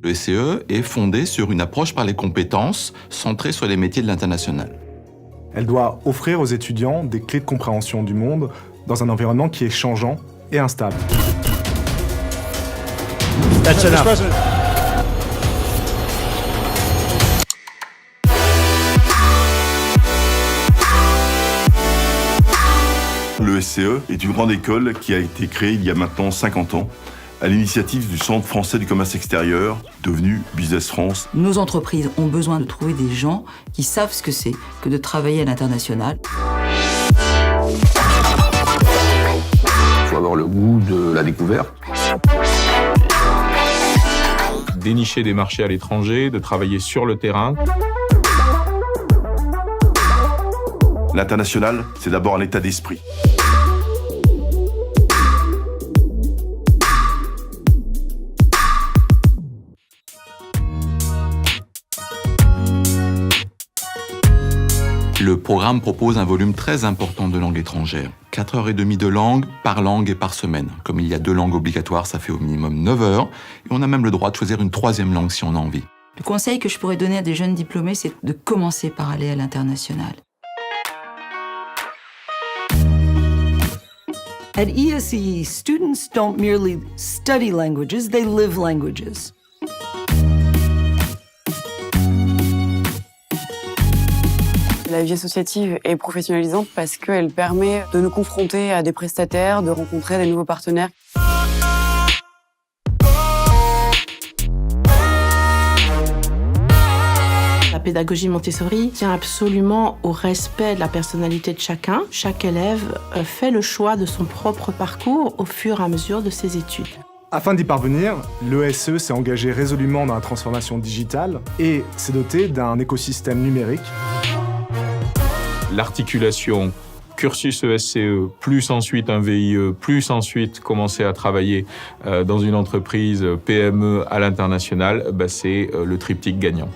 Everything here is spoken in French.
Le SCE est fondé sur une approche par les compétences centrée sur les métiers de l'international. Elle doit offrir aux étudiants des clés de compréhension du monde dans un environnement qui est changeant et instable. That's enough. Le SCE est une grande école qui a été créée il y a maintenant 50 ans à l'initiative du Centre français du commerce extérieur, devenu Business France. Nos entreprises ont besoin de trouver des gens qui savent ce que c'est que de travailler à l'international. Il faut avoir le goût de la découverte. Dénicher des marchés à l'étranger, de travailler sur le terrain. L'international, c'est d'abord un état d'esprit. Le programme propose un volume très important de langues étrangères. 4h30 de langue par langue et par semaine. Comme il y a 2 langues obligatoires, ça fait au minimum 9 heures. Et on a même le droit de choisir une 3e langue si on a envie. Le conseil que je pourrais donner à des jeunes diplômés, c'est de commencer par aller à l'international. At ESE, students don't merely study languages, they live languages. La vie associative est professionnalisante parce qu'elle permet de nous confronter à des prestataires, de rencontrer des nouveaux partenaires. La pédagogie Montessori tient absolument au respect de la personnalité de chacun. Chaque élève fait le choix de son propre parcours au fur et à mesure de ses études. Afin d'y parvenir, l'ESE s'est engagé résolument dans la transformation digitale et s'est doté d'un écosystème numérique. L'articulation cursus ESCE, plus ensuite un VIE, plus ensuite commencer à travailler dans une entreprise PME à l'international, c'est le triptyque gagnant.